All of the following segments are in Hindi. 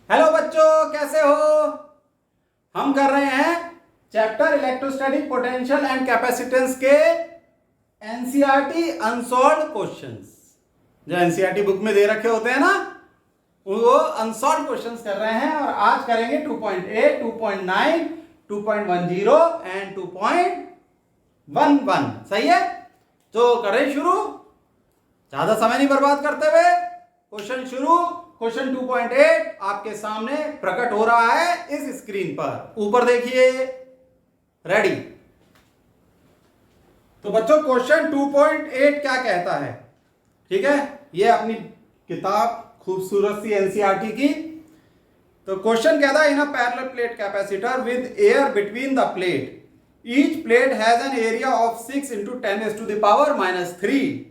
हेलो बच्चों, कैसे हो। हम कर रहे हैं chapter electrostatic potential and capacitance के एनसीईआरटी अनसॉल्व्ड क्वेश्चंस। जो एनसीईआरटी बुक में दे रखे होते हैं ना, वो अनसॉल्व्ड क्वेश्चंस कर रहे हैं। और आज करेंगे 2.8, 2.9, 2.10 एंड 2.11। सही है, तो करें शुरू, ज्यादा समय नहीं बर्बाद करते हुए। क्वेश्चन शुरू। क्वेश्चन 2.8 आपके सामने प्रकट हो रहा है इस स्क्रीन पर, ऊपर देखिए। रेडी। तो बच्चों क्वेश्चन 2.8 क्या कहता है, ठीक है, ये अपनी किताब खूबसूरत सी एनसीईआरटी की। तो क्वेश्चन कहता है, in a parallel plate capacitor with air between the plate, each plate has an area of 6 × 10⁻³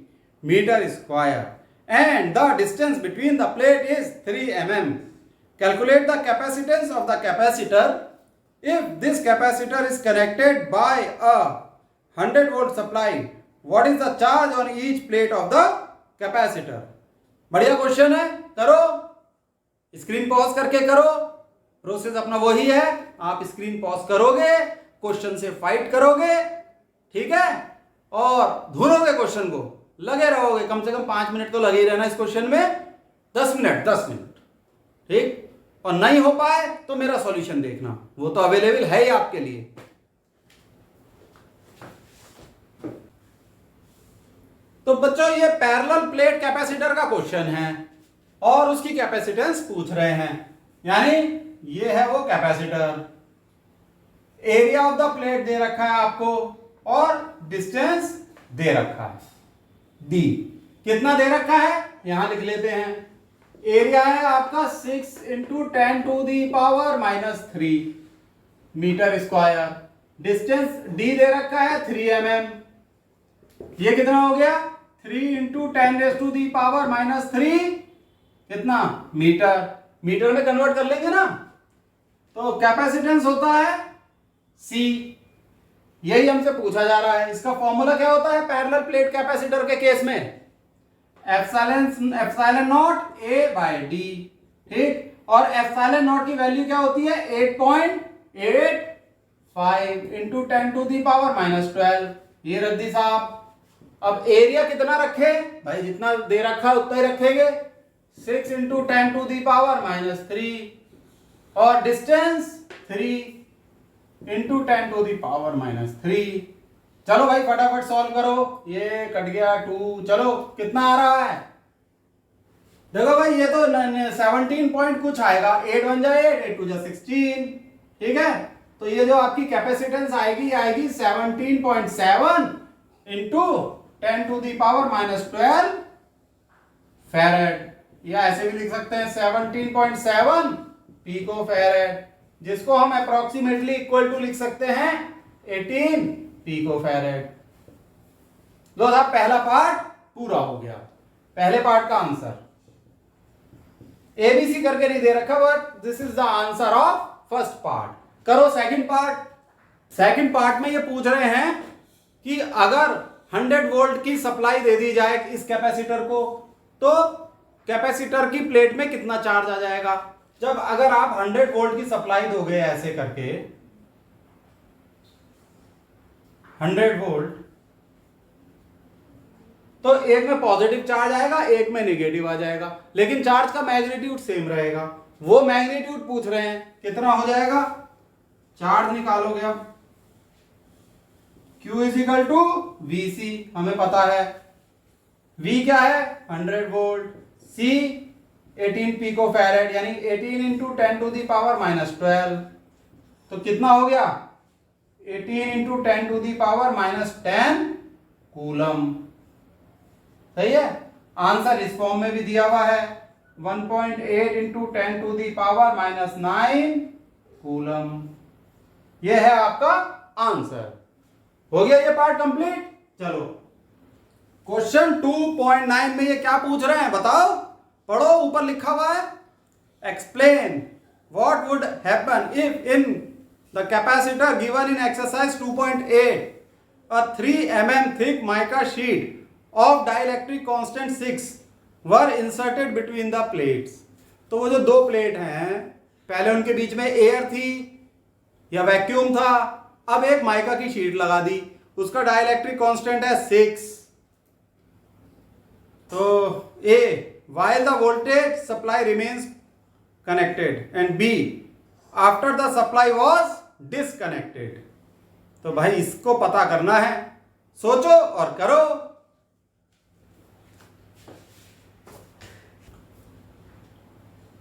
metre square and the distance between the plate is 3 mm. Calculate the capacitance of the capacitor if this capacitor is connected by a 100 volt supply. What is the charge on each plate of the capacitor? बढ़िया क्वेश्चन है, करो, स्क्रीन पॉज करके करो। प्रोसेस अपना वही है, आप स्क्रीन पॉज करोगे, क्वेश्चन से फाइट करोगे, ठीक है, और ढूंढोगे क्वेश्चन को, लगे रहोगे। कम से कम 5 मिनट तो लगे ही रहना इस क्वेश्चन में, 10 मिनट, ठीक। और नहीं हो पाए तो मेरा सॉल्यूशन देखना, वो तो अवेलेबल है ही आपके लिए। तो बच्चों ये पैरेलल प्लेट कैपेसिटर का क्वेश्चन है और उसकी कैपेसिटेंस पूछ रहे हैं, यानी ये है वो capacitor. Area of the plate दे रखा है आपको और डिस्टेंस दे रखा है, डी कितना दे रखा है यहां लिख लेते हैं। एरिया है आपका 6 × 10⁻³ मीटर स्क्वायर। डिस्टेंस डी दे रखा है 3 mm। ये कितना हो गया, 3 × 10⁻³ कितना मीटर। मीटर में कन्वर्ट कर लेंगे ना, तो कैपेसिटेंस होता है सी। यही हमसे पूछा जा रहा है। इसका फॉर्मूला क्या होता है पैरेलल प्लेट कैपेसिटर के केस में, एप्सिलॉन नॉट A/d, ठीक। और एप्सिलॉन नॉट की वैल्यू क्या होती है, 8.85 × 10⁻12। ये रद्दी साहब। अब एरिया कितना रखे भाई, जितना दे रखा है उतना ही रखेंगे, 6 × 10⁻³ और डिस्टेंस 3 × 10⁻³ चलो भाई फटाफट सॉल्व करो। ये कट गया 2, चलो कितना आ रहा है, देखो भाई ये तो 17 पॉइंट कुछ आएगा। 8 × 1 = 8, 8 × 2 = 16, ठीक है। तो ये जो आपकी कैपेसिटेंस आएगी 17.7 × 10⁻12 फैरेड, या ऐसे भी लिख सकते हैं 17.7 पिको फैरेड, जिसको हम अप्रोक्सीमेटली इक्वल टू लिख सकते हैं 18 पिको फैरेड। लो साहब, पहला पार्ट पूरा हो गया, पहले पार्ट का आंसर। एबीसी करके नहीं दे रखा, but this is the answer of first part. करो सेकंड पार्ट। सेकंड पार्ट में ये पूछ रहे हैं कि अगर 100 वोल्ट की सप्लाई दे दी जाए इस कैपेसिटर को, तो कैपेसिटर की प्लेट में कितना चार्ज आ जाएगा। जब अगर आप 100 वोल्ट की सप्लाई दोगे ऐसे करके, 100 वोल्ट, तो एक में पॉजिटिव चार्ज आएगा, एक में नेगेटिव आ जाएगा, लेकिन चार्ज का मैग्नीट्यूड सेम रहेगा। वो मैग्नीट्यूड पूछ रहे हैं कितना हो जाएगा, चार्ज निकालोगे अब। Q = VC हमें पता है, V क्या है 100 वोल्ट, C 18 पिको फैरेड, यानी 18 × 10⁻12। तो कितना हो गया, 18 × 10⁻10 कूलम। सही है। आंसर इस फॉर्म में भी दिया हुआ है, 1.8 × 10⁻9 कूलम। यह है आपका आंसर। हो गया ये पार्ट कंप्लीट। चलो क्वेश्चन 2.9 में ये क्या पूछ रहे हैं बताओ, पढ़ो, ऊपर लिखा हुआ है। Explain what would happen if in the capacitor given in exercise 2.8 a 3 mm thick mica sheet of dielectric constant 6 were inserted between the plates। तो वो जो दो प्लेट हैं, पहले उनके बीच में एयर थी या वैक्यूम था, अब एक माइका की शीट लगा दी, उसका डाइलेक्ट्रिक कांस्टेंट है 6। तो ए, while the voltage supply remains connected, and B, after the supply was disconnected। तो भाई इसको पता करना है, सोचो और करो।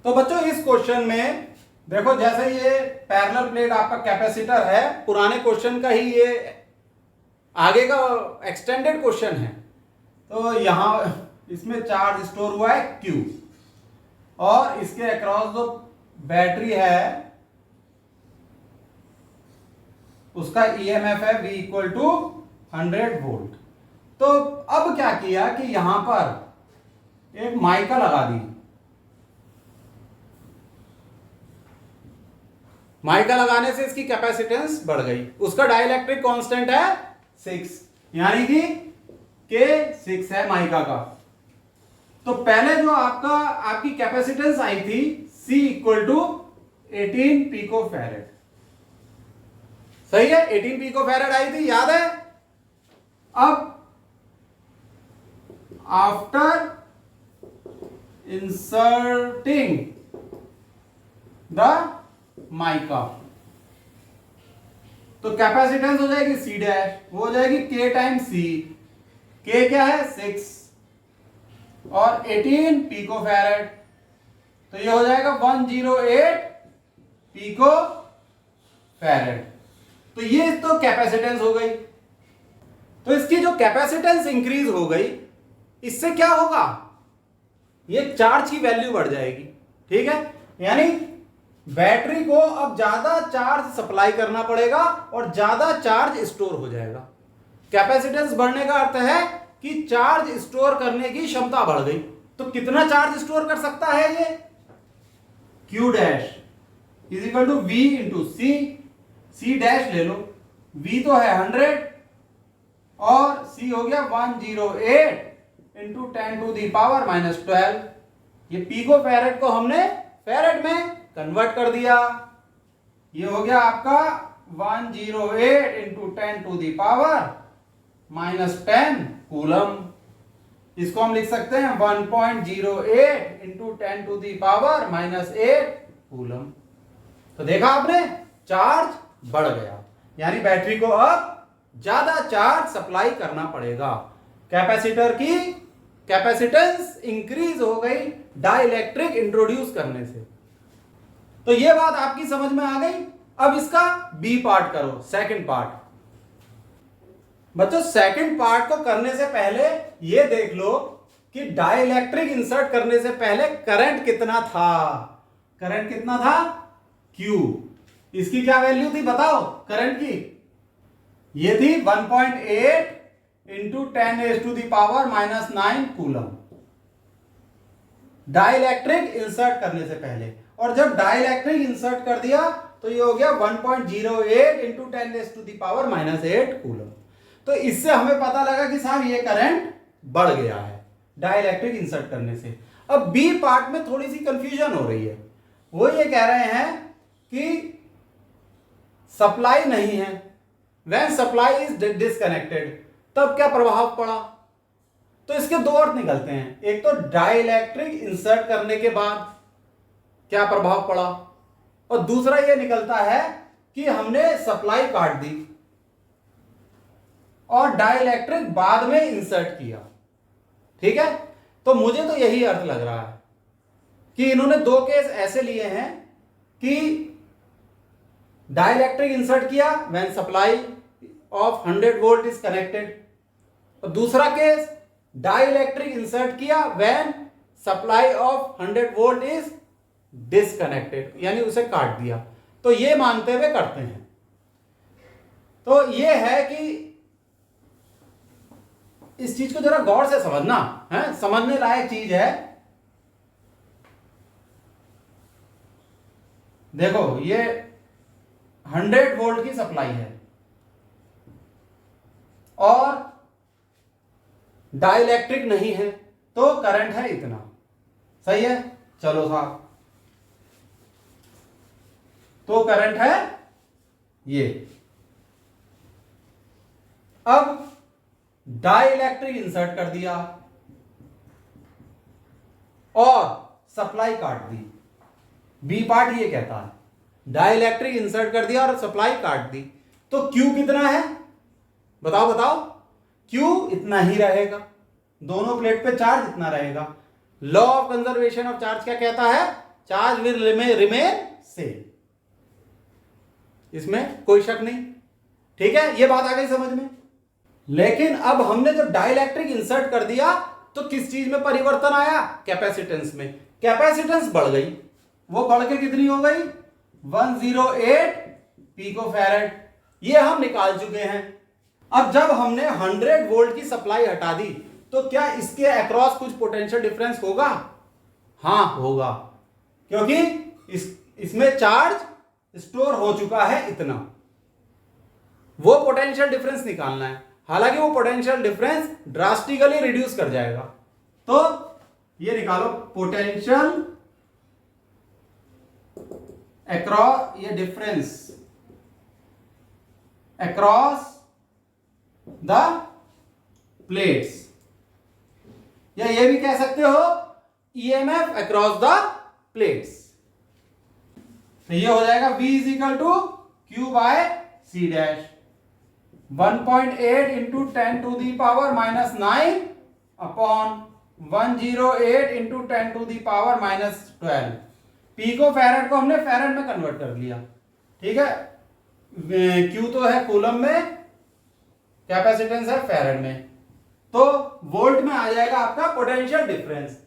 तो बच्चों इस क्वेश्चन में देखो, जैसे ये पैरेलल प्लेट आपका कैपेसिटर है, पुराने क्वेश्चन का ही ये आगे का एक्सटेंडेड क्वेश्चन है। तो यहां इसमें चार्ज स्टोर हुआ है Q, और इसके अक्रॉस जो बैटरी है उसका EMF है V इक्वल टू 100 वोल्ट। तो अब क्या किया कि यहां पर एक माइका लगा दी। माइका लगाने से इसकी कैपेसिटेंस बढ़ गई, उसका डाइलेक्ट्रिक कांस्टेंट है 6, यानी कि K 6 है माइका का। तो पहले जो आपकी कैपेसिटेंस आई थी C equal to 18 pico farad, सही है, 18 पिको फैरेड आई थी, याद है। अब आफ्टर इंसर्टिंग द माइका, तो कैपेसिटेंस हो जाएगी C डैश, वो हो जाएगी K टाइम्स C। K क्या है 6 और 18 पिको फैरेड, तो ये हो जाएगा 108 पिको फैरेड। तो ये तो कैपेसिटेंस हो गई। तो इसकी जो कैपेसिटेंस इंक्रीज हो गई, इससे क्या होगा, ये चार्ज की वैल्यू बढ़ जाएगी, ठीक है। यानी बैटरी को अब ज्यादा चार्ज सप्लाई करना पड़ेगा और ज्यादा चार्ज स्टोर हो जाएगा। कैपेसिटेंस बढ़ने का अर्थ है कि चार्ज स्टोर करने की क्षमता बढ़ गई। तो कितना चार्ज स्टोर कर सकता है ये, Q dash is equal to V into C dash ले लो, V तो है 100 और C हो गया 108 into 10 to the power minus 12। ये पिको फैरेड को हमने फैरेड में कन्वर्ट कर दिया, ये हो गया आपका 108 into 10 to the power minus 10 coulomb. इसको हम लिख सकते हैं 1.08 into 10 to the power minus 8 coulomb. तो देखा आपने, चार्ज बढ़ गया, यानी बैटरी को अब ज्यादा चार्ज सप्लाई करना पड़ेगा। कैपेसिटर की कैपेसिटेंस इंक्रीज हो गई डाइलेक्ट्रिक इंट्रोड्यूस करने से। तो ये बात आपकी समझ में आ गई। अब इसका बी पार्ट करो, सेकंड पार्ट। बच्चों सेकंड पार्ट को करने से पहले ये देख लो कि डाइलेक्ट्रिक इंसर्ट करने से पहले करंट कितना था। करंट कितना था, Q। इसकी क्या वैल्यू थी बताओ करंट की, ये थी 1.8 into 10 to the power minus 9 coulomb, dielectric insert करने से पहले। और जब डाइलेक्ट्रिक इंसर्ट कर दिया तो ये हो गया 1.08 into 10 to the power minus 8 coulomb. तो इससे हमें पता लगा कि साहब ये करंट बढ़ गया है डाइलेक्ट्रिक इंसर्ट करने से। अब बी पार्ट में थोड़ी सी कंफ्यूजन हो रही है। वो ये कह रहे हैं कि सप्लाई नहीं है, व्हेन सप्लाई इज डिस्कनेक्टेड, तब क्या प्रभाव पड़ा। तो इसके दो अर्थ निकलते हैं, एक तो डाइलेक्ट्रिक इंसर्ट करने के बाद क्या प्रभाव पड़ा, और दूसरा यह निकलता है कि हमने सप्लाई काट दी और डाइलेक्ट्रिक बाद में इंसर्ट किया, ठीक है। तो मुझे तो यही अर्थ लग रहा है कि इन्होंने दो केस ऐसे लिए हैं कि डाइलेक्ट्रिक इंसर्ट किया when supply of 100 volt is connected, और दूसरा केस डाइलेक्ट्रिक इंसर्ट किया when supply of 100 volt is disconnected, यानी उसे काट दिया। तो ये मानते हुए करते हैं। तो ये है कि इस चीज को जरा गौर से समझना है, समझने लायक चीज है। देखो ये 100 वोल्ट की सप्लाई है और डाइलेक्ट्रिक नहीं है, तो करंट है इतना, सही है। चलो साहब तो करंट है ये। अब डाइइलेक्ट्रिक इंसर्ट कर दिया और सप्लाई काट दी। बी पार्ट ये कहता है, डाइइलेक्ट्रिक इंसर्ट कर दिया और सप्लाई काट दी, तो Q कितना है बताओ बताओ। Q इतना ही रहेगा, दोनों प्लेट पे चार्ज इतना रहेगा। Law of conservation of charge क्या कहता है, चार्ज विल रिमेन सेम, इसमें कोई शक नहीं। ठीक है, ये बात आ गई समझ में। लेकिन अब हमने जब डाइइलेक्ट्रिक इंसर्ट कर दिया तो किस चीज में परिवर्तन आया, कैपेसिटेंस में। कैपेसिटेंस बढ़ गई, वो बढ़ के कितनी हो गई 108 पिकोफैरेड, ये हम निकाल चुके हैं। अब जब हमने 100 वोल्ट की सप्लाई हटा दी तो क्या इसके अक्रॉस कुछ पोटेंशियल डिफरेंस होगा, हां होगा, क्योंकि इसमें चार्ज स्टोर हो चुका है इतना, वो पोटेंशियल डिफरेंस निकालना है। हालांकि वो पोटेंशियल डिफरेंस ड्रास्टिकली रिड्यूस कर जाएगा, तो ये निकालो पोटेंशियल अक्रॉस, ये डिफरेंस अक्रॉस द प्लेट्स, या ये भी कह सकते हो ईएमएफ अक्रॉस द प्लेट्स। तो ये हो जाएगा V is equal to Q by C dash, 1.8 into 10 to the power minus 9 upon 108 into 10 to the power minus 12। Pico farad को हमने फैरेड में कन्वर्ट कर लिया। ठीक है, Q तो है कूलम में, कैपेसिटेंस है फैरेड में, तो वोल्ट में आ जाएगा आपका पोटेंशियल डिफरेंस।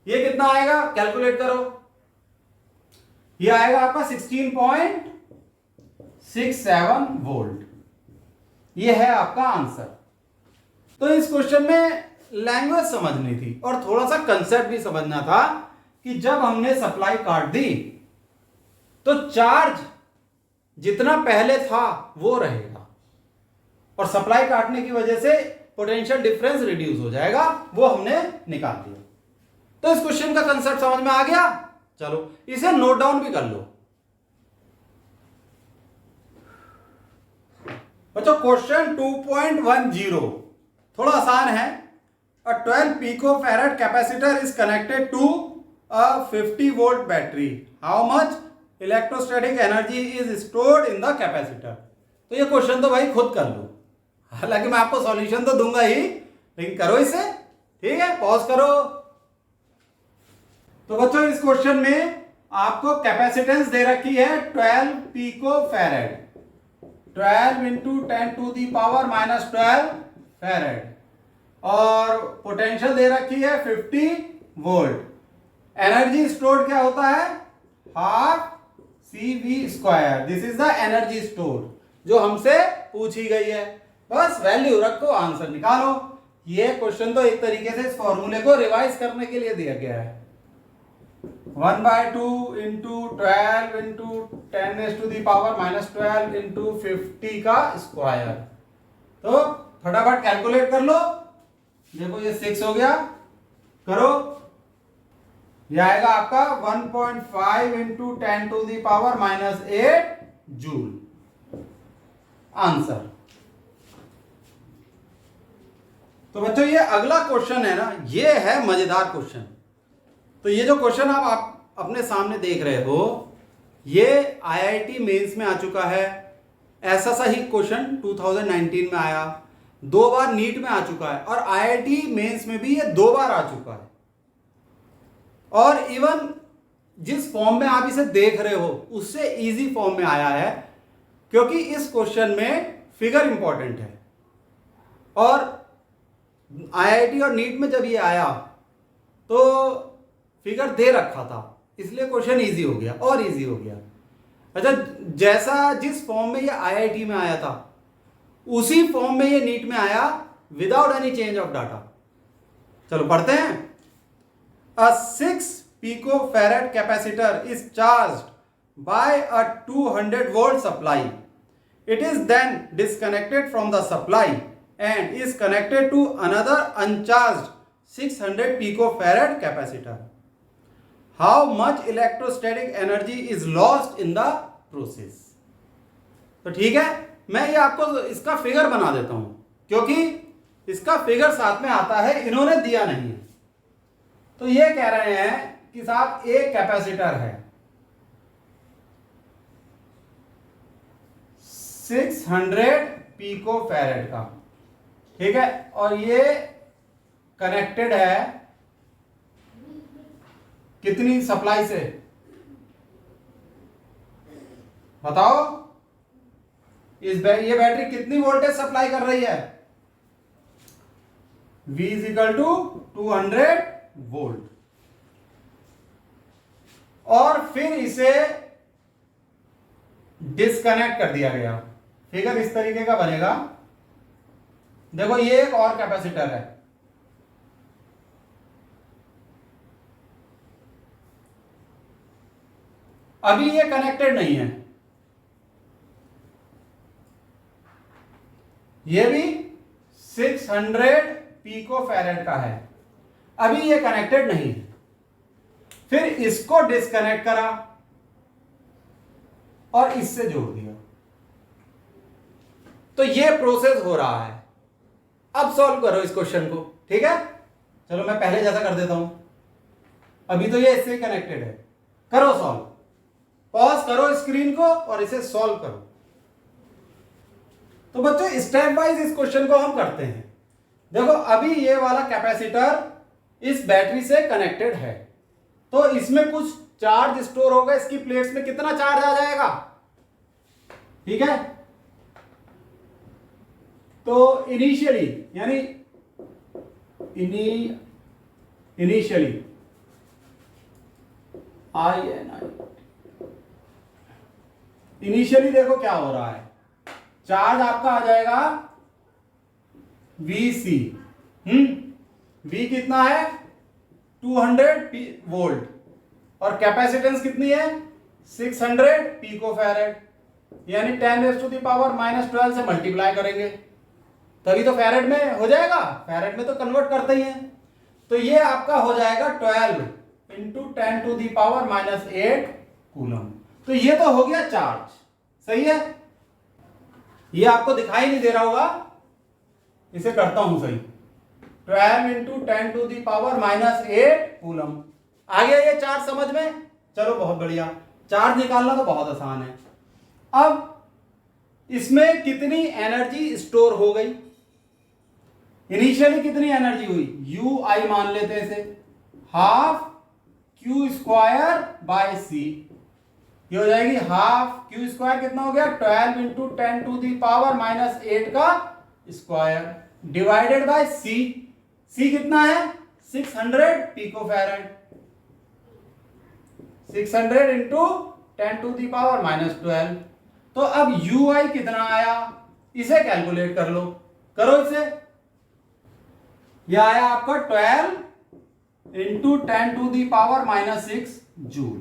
ये कितना आएगा कैलकुलेट करो, ये आएगा आपका 16.67 वोल्ट। ये है आपका आंसर। तो इस क्वेश्चन में लैंग्वेज समझनी थी और थोड़ा सा कंसेप्ट भी समझना था कि जब हमने सप्लाई काट दी तो चार्ज जितना पहले था वो रहेगा और सप्लाई काटने की वजह से पोटेंशियल डिफरेंस रिड्यूस हो जाएगा, वो हमने निकाल दिया। तो इस क्वेश्चन का कंसेप्ट समझ में आ गया। चलो इसे नोट डाउन भी कर लो बच्चों। क्वेश्चन 2.10 थोड़ा आसान है। A 12 picofarad capacitor is connected to a 50 volt battery. How much electrostatic energy is stored in the capacitor? तो ये क्वेश्चन तो भाई खुद कर लो, हालांकि मैं आपको सॉल्यूशन तो दूंगा ही, लेकिन करो इसे। ठीक है, पॉज करो। तो बच्चों इस क्वेश्चन में आपको कैपेसिटेंस दे रखी है 12 picofarad, 12 into 10 to the power minus 12 farad, और पोटेंशियल दे रखी है 50 वोल्ट। एनर्जी स्टोर्ड क्या होता है, half CV square. This is the energy stored जो हमसे पूछी गई है। बस वैल्यू रखो, आंसर निकालो। ये क्वेश्चन तो एक तरीके से इस फॉर्मूले को रिवाइज करने के लिए दिया गया है। 1/2 into 12 into 10 to the power minus 12 into 50 का स्क्वायर। तो फटाफट कैलकुलेट कर लो। देखो ये 6 हो गया, करो। ये आएगा आपका 1.5 into 10 to the power minus 8 joule answer. तो बच्चों ये अगला क्वेश्चन है ना, ये है मजेदार क्वेश्चन। तो ये जो क्वेश्चन आप अपने सामने देख रहे हो, ये IIT मेंस में आ चुका है। ऐसा सा ही क्वेश्चन 2019 में आया, 2 बार नीट में आ चुका है, और IIT मेंस में भी ये 2 बार आ चुका है। और इवन जिस फॉर्म में आप इसे देख रहे हो उससे इजी फॉर्म में आया है, क्योंकि इस क्वेश्चन में फिगर इंपॉर्टेंट है। और IIT और नीट में जब ये आया तो फिगर दे रखा था, इसलिए क्वेश्चन इजी हो गया और इजी हो गया। अच्छा, जैसा जिस फॉर्म में ये IIT में आया था उसी फॉर्म में ये नीट में आया without any change of data. चलो पढ़ते हैं। A 6 picofarad capacitor is charged by a 200 volt supply. It is then disconnected from the supply and is connected to another uncharged 600 picofarad capacitor. How much electrostatic energy is lost in the process. तो ठीक है, मैं ये आपको इसका फिगर बना देता हूं, क्योंकि इसका फिगर साथ में आता है, इन्होंने दिया नहीं है। तो ये कह रहे हैं कि साहब एक कैपेसिटर है 600 पिको फैरेड का, ठीक है, और ये कनेक्टेड है कितनी सप्लाई से बताओ? ये बैटरी कितनी वोल्टेज सप्लाई कर रही है? V is equal to 200 volt. और फिर इसे डिस्कनेक्ट कर दिया गया। फिगर इस तरीके का बनेगा, देखो ये एक और कैपेसिटर है, अभी ये कनेक्टेड नहीं है, ये भी 600 पिको फैरेड का है, अभी ये कनेक्टेड नहीं है। फिर इसको डिस्कनेक्ट करा और इससे जोड़ दिया, तो ये प्रोसेस हो रहा है। अब सॉल्व करो इस क्वेश्चन को, ठीक है? चलो मैं पहले जैसा कर देता हूं, अभी तो ये इससे कनेक्टेड है। करो सॉल्व, पॉज करो स्क्रीन को और इसे सॉल्व करो। तो बच्चों स्टेप वाइज इस क्वेश्चन को हम करते हैं। देखो अभी ये वाला कैपेसिटर इस बैटरी से कनेक्टेड है, तो इसमें कुछ चार्ज स्टोर होगा, इसकी प्लेट्स में कितना चार्ज आ जाएगा, ठीक है? तो इनिशियली यानी इनिशियली इनिशियली देखो क्या हो रहा है, चार्ज आपका आ जाएगा VC। V कितना है 200 वोल्ट और कैपेसिटेंस कितनी है 600 पिको फैरेड, यानी 10⁻⁻12 से मल्टीप्लाई करेंगे तभी तो फैरेड में हो जाएगा, फैरेड में तो कन्वर्ट करते ही हैं। तो ये आपका हो जाएगा 12 × 10⁻⁻8 कूलम। तो ये तो हो गया चार्ज, सही है? ये आपको दिखाई नहीं दे रहा होगा, इसे करता हूं सही, 12 × 10⁻⁻8 कूलम। आ गया ये चार्ज समझ में? चलो बहुत बढ़िया, चार्ज निकालना तो बहुत आसान है। अब इसमें कितनी एनर्जी स्टोर हो गई, इनिशियली कितनी एनर्जी हुई, UI मान लेते हैं इसे, हाफ Q²/C। ये हो जाएगी हाफ Q² कितना हो गया 12 × 10⁻⁻8 का स्क्वायर डिवाइडेड बाय C कितना है 600 पिको फैरेड, 600 × 10⁻12। तो अब UI कितना आया इसे कैलकुलेट कर लो, करो इसे। यह आया आपका 12 × 10⁻6 जूल।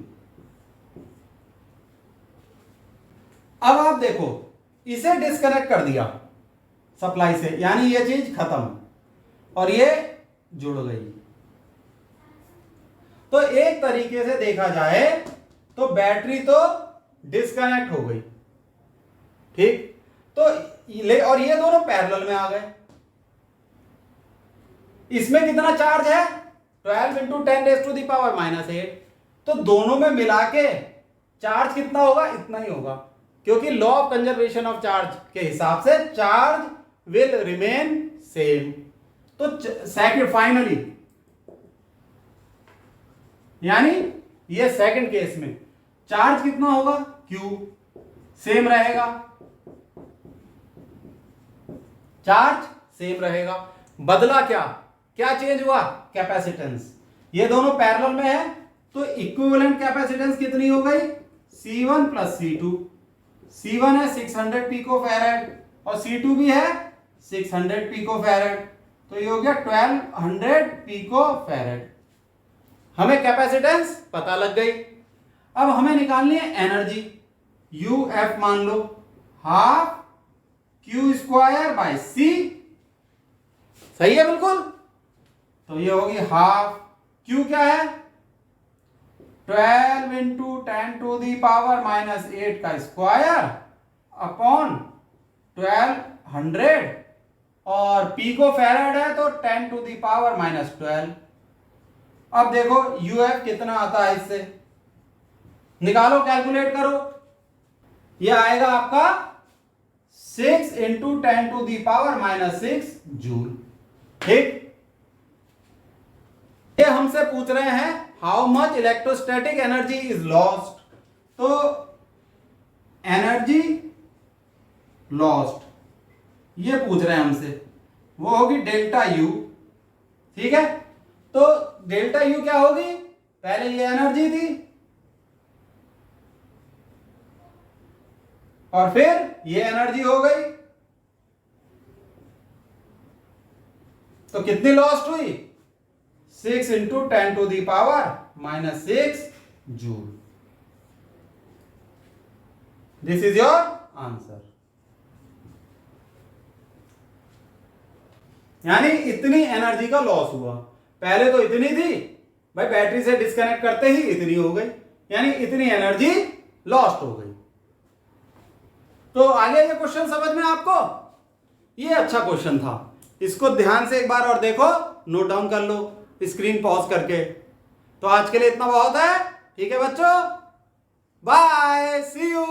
अब आप देखो इसे डिस्कनेक्ट कर दिया सप्लाई से, यानी ये चीज खत्म और ये जुड़ गई। तो एक तरीके से देखा जाए तो बैटरी तो डिस्कनेक्ट हो गई, ठीक? तो और ये दोनों पैरेलल में आ गए। इसमें कितना चार्ज है 12 × 10⁻⁻8, तो दोनों में मिला के चार्ज कितना होगा, इतना ही होगा, क्योंकि law of conservation of charge के हिसाब से चार्ज विल रिमेन सेम। तो सेकंड फाइनली, यानी ये सेकंड केस में चार्ज कितना होगा Q सेम रहेगा, चार्ज सेम रहेगा। बदला क्या चेंज हुआ, कैपेसिटेंस। ये दोनों पैरेलल में है तो इक्विवेलेंट कैपेसिटेंस कितनी हो गई C1 + C2। C1 है 600 पिको फैरेड और C2 भी है 600 पिको फैरेड, तो ये हो गया 1200 पिको फैरेड। हमें कैपेसिटेंस पता लग गई। अब हमें निकालनी है एनर्जी, UF मान लो हाफ Q²/C, सही है बिल्कुल। तो ये होगी हाफ Q क्या है 12 इंटू 10⁻⁻⁸ का स्क्वायर अपॉन 1200 और पिको फैराड है तो 10⁻⁻12। अब देखो यूएफ कितना आता है, इससे निकालो, कैलकुलेट करो। यह आएगा आपका 6 इंटू 10⁻⁻6 जूल। ठीक, ये हमसे पूछ रहे हैं how much electrostatic energy is lost. तो एनर्जी लॉस्ट ये पूछ रहे हैं हमसे, वो होगी डेल्टा यू। ठीक है, तो डेल्टा यू क्या होगी, पहले ये एनर्जी थी और फिर ये एनर्जी हो गई, तो कितनी लॉस्ट हुई, 6 into 10⁻⁻6 joule. This is your answer. यानी इतनी एनर्जी का लॉस हुआ, पहले तो इतनी थी भाई, बैटरी से डिस्कनेक्ट करते ही इतनी हो गई, यानी इतनी एनर्जी लॉस्ट हो गई। तो आगे ये क्वेश्चन समझ में आपको, ये अच्छा क्वेश्चन था, इसको ध्यान से एक बार और देखो, नोट डाउन कर लो स्क्रीन पॉज करके। तो आज के लिए इतना बहुत है, ठीक है बच्चों, बाय, सी यू।